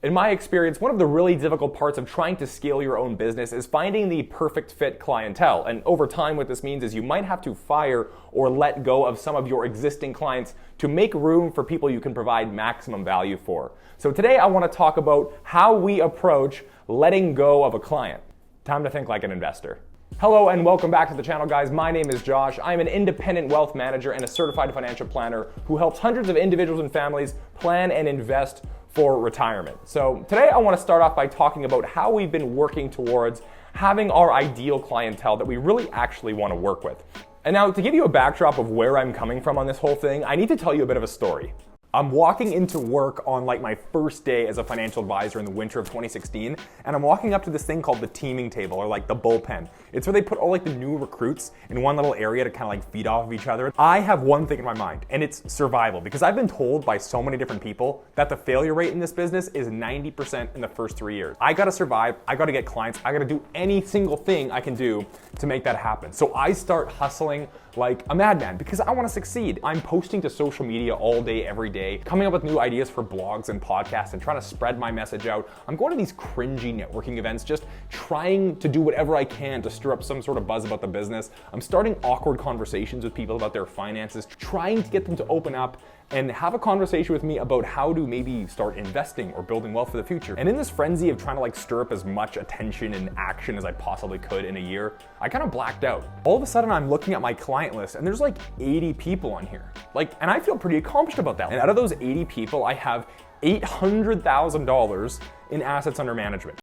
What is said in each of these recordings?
In my experience, one of the really difficult parts of trying to scale your own business is finding the perfect fit clientele. And over time, what this means is you might have to fire or let go of some of your existing clients to make room for people you can provide maximum value for. So today I want to talk about how we approach letting go of a client. Time to think like an investor. Hello and welcome back to the channel, guys. My name is Josh. I'm an independent wealth manager and a certified financial planner who helps hundreds of individuals and families plan and invest for retirement. So today I want to start off by talking about how we've been working towards having our ideal clientele that we really actually want to work with. And now, to give you a backdrop of where I'm coming from on this whole thing, I need to tell you a bit of a story. I'm walking into work on my first day as a financial advisor in the winter of 2016, and I'm walking up to this thing called the teaming table, or the bullpen. It's where they put all the new recruits in one little area to kind of feed off of each other. I have one thing in my mind, and it's survival, because I've been told by so many different people that the failure rate in this business is 90% in the first 3 years. I gotta survive, I gotta get clients, I gotta do any single thing I can do to make that happen. So I start hustling like a madman because I want to succeed. I'm posting to social media all day, every day, coming up with new ideas for blogs and podcasts and trying to spread my message out. I'm going to these cringy networking events, just trying to do whatever I can to stir up some sort of buzz about the business. I'm starting awkward conversations with people about their finances, trying to get them to open up and have a conversation with me about how to maybe start investing or building wealth for the future. And in this frenzy of trying to stir up as much attention and action as I possibly could in a year, I kind of blacked out. All of a sudden I'm looking at my client list and there's 80 people on here. And I feel pretty accomplished about that. And out of those 80 people, I have $800,000 in assets under management.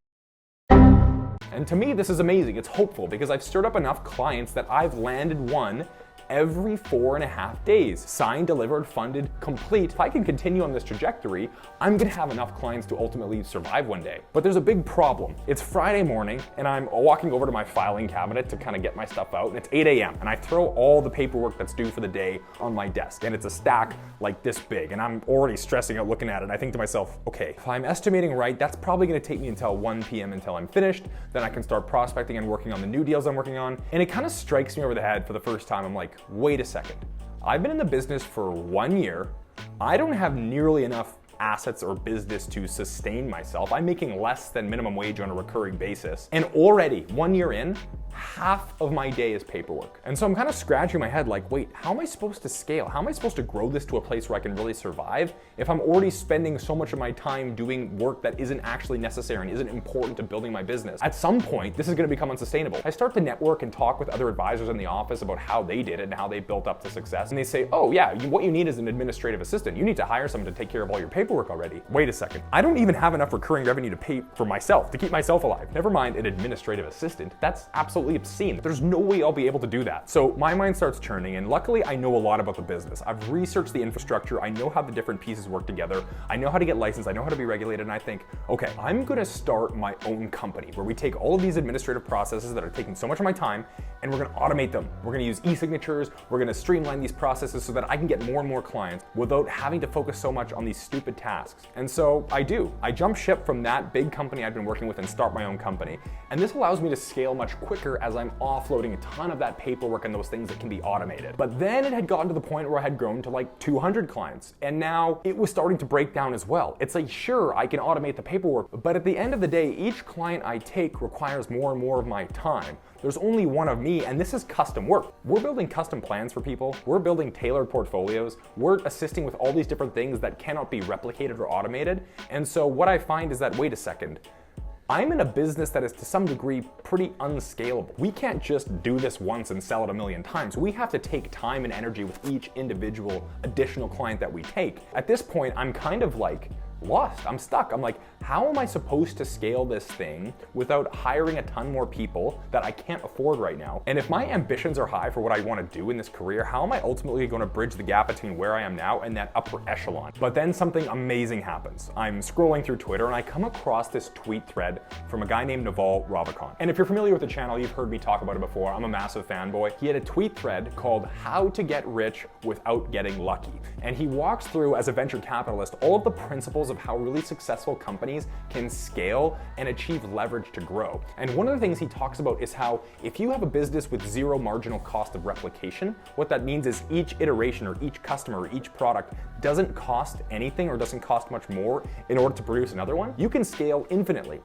And to me, this is amazing. It's hopeful because I've stirred up enough clients that I've landed one every 4.5 days. Signed, delivered, funded, complete. If I can continue on this trajectory, I'm gonna have enough clients to ultimately survive one day. But there's a big problem. It's Friday morning and I'm walking over to my filing cabinet to kind of get my stuff out, and it's 8 a.m. and I throw all the paperwork that's due for the day on my desk, and it's a stack like this big, and I'm already stressing out looking at it. I think to myself, okay, if I'm estimating right, that's probably gonna take me until 1 p.m. until I'm finished. Then I can start prospecting and working on the new deals I'm working on. And it kind of strikes me over the head for the first time. I'm like, wait a second. I've been in the business for 1 year. I don't have nearly enough assets or business to sustain myself. I'm making less than minimum wage on a recurring basis. And already 1 year in, half of my day is paperwork. And so I'm kind of scratching my head wait, how am I supposed to scale? How am I supposed to grow this to a place where I can really survive if I'm already spending so much of my time doing work that isn't actually necessary and isn't important to building my business? At some point, this is going to become unsustainable. I start to network and talk with other advisors in the office about how they did it and how they built up to success. And they say, oh yeah, what you need is an administrative assistant. You need to hire someone to take care of all your paperwork already. Wait a second. I don't even have enough recurring revenue to pay for myself, to keep myself alive. Never mind an administrative assistant. That's absolutely obscene. There's no way I'll be able to do that. So my mind starts churning, and luckily I know a lot about the business. I've researched the infrastructure. I know how the different pieces work together. I know how to get licensed. I know how to be regulated. And I think, okay, I'm gonna start my own company where we take all of these administrative processes that are taking so much of my time and we're gonna automate them. We're gonna use e-signatures. We're gonna streamline these processes so that I can get more and more clients without having to focus so much on these stupid tasks. And so I do. I jump ship from that big company I've been working with and start my own company. And this allows me to scale much quicker as I'm offloading a ton of that paperwork and those things that can be automated. But then it had gotten to the point where I had grown to 200 clients, and now it was starting to break down as well. It's sure, I can automate the paperwork, but at the end of the day, each client I take requires more and more of my time. There's only one of me, and this is custom work. We're building custom plans for people. We're building tailored portfolios. We're assisting with all these different things that cannot be replicated or automated. And so what I find is that, wait a second, I'm in a business that is to some degree pretty unscalable. We can't just do this once and sell it 1,000,000 times. We have to take time and energy with each individual additional client that we take. At this point, I'm kind of lost. I'm stuck. I'm how am I supposed to scale this thing without hiring a ton more people that I can't afford right now? And if my ambitions are high for what I want to do in this career, how am I ultimately going to bridge the gap between where I am now and that upper echelon? But then something amazing happens. I'm scrolling through Twitter and I come across this tweet thread from a guy named Naval Ravikant. And if you're familiar with the channel, you've heard me talk about it before. I'm a massive fanboy. He had a tweet thread called How to Get Rich Without Getting Lucky. And he walks through, as a venture capitalist, all of the principles examples of how really successful companies can scale and achieve leverage to grow. And one of the things he talks about is how if you have a business with zero marginal cost of replication, what that means is each iteration or each customer or each product doesn't cost anything or doesn't cost much more in order to produce another one, you can scale infinitely.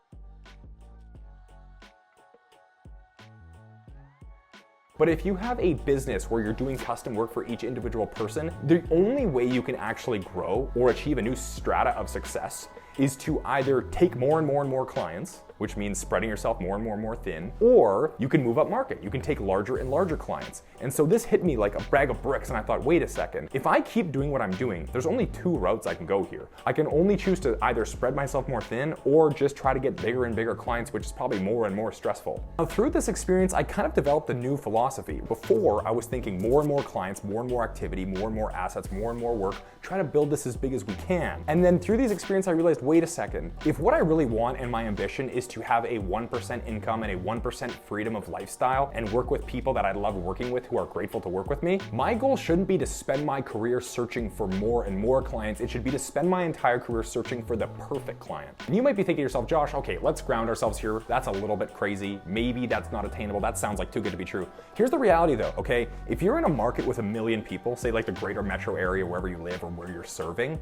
But if you have a business where you're doing custom work for each individual person, the only way you can actually grow or achieve a new strata of success is to either take more and more clients, which means spreading yourself more and more thin, or you can move up market. You can take larger and larger clients. And so this hit me like a bag of bricks, and I thought, wait a second, if I keep doing what I'm doing, there's only two routes I can go here. I can only choose to either spread myself more thin or just try to get bigger and bigger clients, which is probably more and more stressful. Now, through this experience, I kind of developed a new philosophy. Before, I was thinking more and more clients, more and more activity, more and more assets, more and more work, try to build this as big as we can. And then through these experiences, I realized, wait a second, if what I really want and my ambition is to have a 1% income and a 1% freedom of lifestyle and work with people that I love working with who are grateful to work with me, my goal shouldn't be to spend my career searching for more and more clients. It should be to spend my entire career searching for the perfect client. And you might be thinking to yourself, Josh, okay, let's ground ourselves here. That's a little bit crazy. Maybe that's not attainable. That sounds like too good to be true. Here's the reality though, okay? If you're in a market with 1 million people, say like the greater metro area, wherever you live or where you're serving,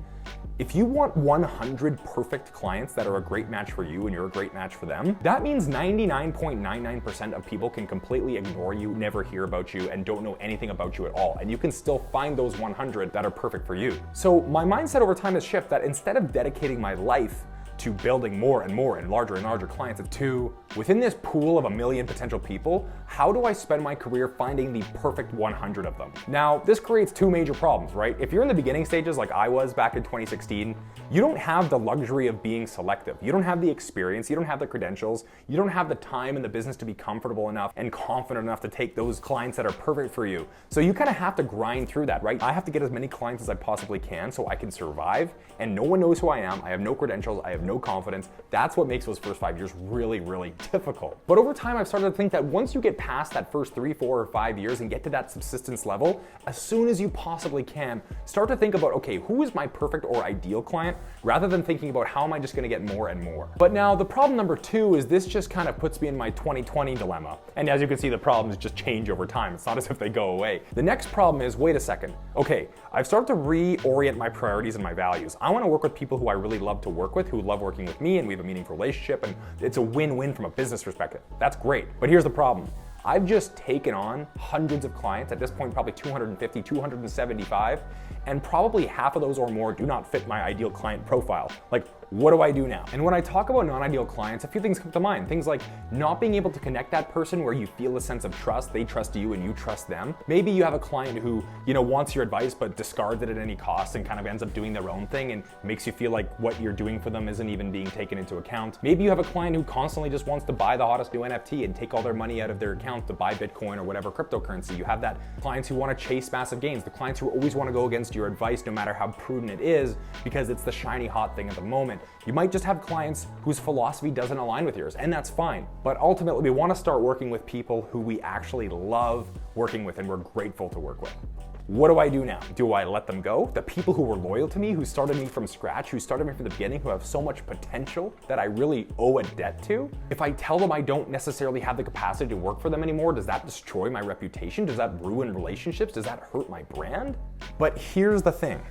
if you want 100 perfect clients that are a great match for you and you're a great match for them, that means 99.99% of people can completely ignore you, never hear about you, and don't know anything about you at all. And you can still find those 100 that are perfect for you. So my mindset over time has shifted that instead of dedicating my life to building more and larger clients, to within this pool of 1 million potential people, how do I spend my career finding the perfect 100 of them? Now, this creates two major problems, right? If you're in the beginning stages like I was back in 2016, you don't have the luxury of being selective. You don't have the experience, you don't have the credentials, you don't have the time in the business to be comfortable enough and confident enough to take those clients that are perfect for you. So you kind of have to grind through that, right? I have to get as many clients as I possibly can so I can survive, and no one knows who I am. I have no credentials, I have no confidence. That's what makes those first 5 years really difficult. But over time, I've started to think that once you get past that first 3, 4, or 5 years and get to that subsistence level, as soon as you possibly can, start to think about, okay, who is my perfect or ideal client, rather than thinking about how am I just gonna get more and more. But now the problem number 2 is this just kind of puts me in my 2020 dilemma. And as you can see, the problems just change over time. It's not as if they go away. The next problem is, wait a second, okay, I've started to reorient my priorities and my values. I wanna work with people who I really love to work with, who love working with me, and we have a meaningful relationship, and it's a win-win from a business perspective. That's great. But here's the problem. I've just taken on hundreds of clients, at this point probably 250, 275, and probably half of those or more do not fit my ideal client profile. Like, what do I do now? And when I talk about non-ideal clients, a few things come to mind. Things like not being able to connect that person where you feel a sense of trust, they trust you and you trust them. Maybe you have a client who, wants your advice but discards it at any cost and kind of ends up doing their own thing and makes you feel like what you're doing for them isn't even being taken into account. Maybe you have a client who constantly just wants to buy the hottest new NFT and take all their money out of their account to buy Bitcoin or whatever cryptocurrency. You have that clients who want to chase massive gains, the clients who always want to go against your advice no matter how prudent it is because it's the shiny hot thing at the moment. You might just have clients whose philosophy doesn't align with yours, and that's fine. But ultimately, we want to start working with people who we actually love working with and we're grateful to work with. What do I do now? Do I let them go? The people who were loyal to me, who started me from scratch, who started me from the beginning, who have so much potential that I really owe a debt to? If I tell them I don't necessarily have the capacity to work for them anymore, does that destroy my reputation? Does that ruin relationships? Does that hurt my brand? But here's the thing.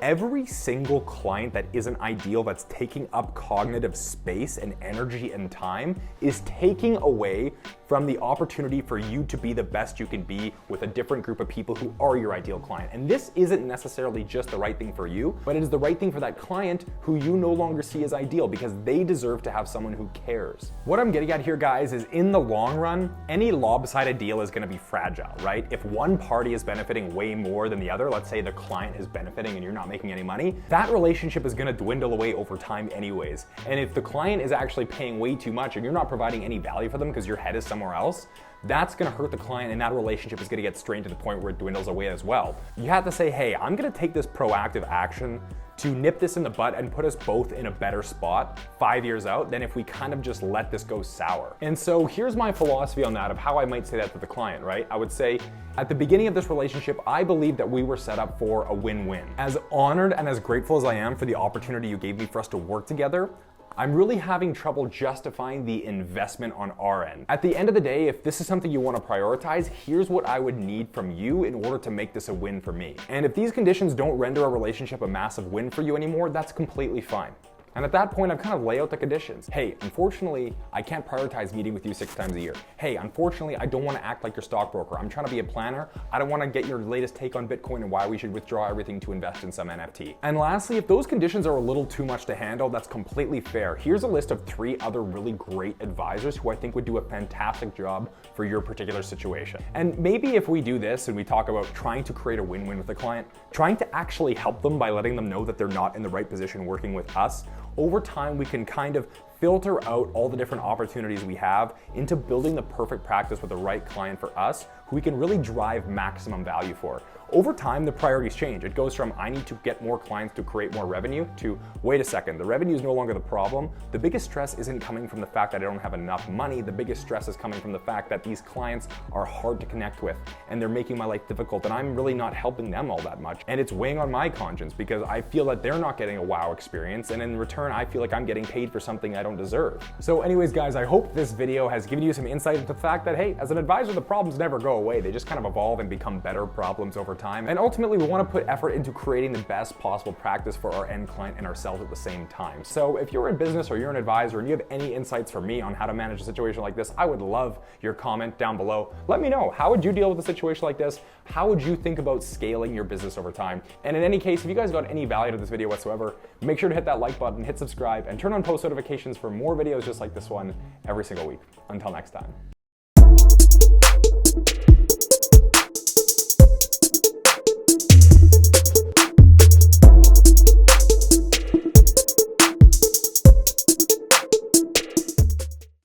Every single client that isn't ideal, that's taking up cognitive space and energy and time, is taking away from the opportunity for you to be the best you can be with a different group of people who are your ideal client. And this isn't necessarily just the right thing for you, but it is the right thing for that client who you no longer see as ideal because they deserve to have someone who cares. What I'm getting at here, guys, is in the long run, any lopsided deal is gonna be fragile, right? If one party is benefiting way more than the other, let's say the client is benefiting and you're not making any money, that relationship is gonna dwindle away over time anyways. And if the client is actually paying way too much and you're not providing any value for them because your head is somewhere else, that's gonna hurt the client and that relationship is gonna get strained to the point where it dwindles away as well. You have to say, hey, I'm gonna take this proactive action to nip this in the butt and put us both in a better spot 5 years out than if we kind of just let this go sour. And so here's my philosophy on that of how I might say that to the client, right? I would say, at the beginning of this relationship, I believe that we were set up for a win-win. As honored and as grateful as I am for the opportunity you gave me for us to work together, I'm really having trouble justifying the investment on our end. At the end of the day, if this is something you want to prioritize, here's what I would need from you in order to make this a win for me. And if these conditions don't render a relationship a massive win for you anymore, that's completely fine. And at that point, I've kind of lay out the conditions. Hey, unfortunately, I can't prioritize meeting with you 6 times a year. Hey, unfortunately, I don't want to act like your stockbroker. I'm trying to be a planner. I don't want to get your latest take on Bitcoin and why we should withdraw everything to invest in some NFT. And lastly, if those conditions are a little too much to handle, that's completely fair. Here's a list of 3 other really great advisors who I think would do a fantastic job for your particular situation. And maybe if we do this and we talk about trying to create a win-win with a client, trying to actually help them by letting them know that they're not in the right position working with us, over time, we can kind of filter out all the different opportunities we have into building the perfect practice with the right client for us, who we can really drive maximum value for. Over time, the priorities change. It goes from I need to get more clients to create more revenue to wait a second, the revenue is no longer the problem. The biggest stress isn't coming from the fact that I don't have enough money. The biggest stress is coming from the fact that these clients are hard to connect with and they're making my life difficult and I'm really not helping them all that much. And it's weighing on my conscience because I feel that they're not getting a wow experience, and in return, I feel like I'm getting paid for something I don't deserve. So anyways, guys, I hope this video has given you some insight into the fact that, hey, as an advisor, the problems never go away. They just kind of evolve and become better problems over time. And ultimately, we want to put effort into creating the best possible practice for our end client and ourselves at the same time. So if you're in business or you're an advisor and you have any insights for me on how to manage a situation like this, I would love your comment down below. Let me know, how would you deal with a situation like this? How would you think about scaling your business over time? And in any case, if you guys got any value to this video whatsoever, make sure to hit that like button, hit subscribe, and turn on post notifications for more videos just like this one every single week. Until next time.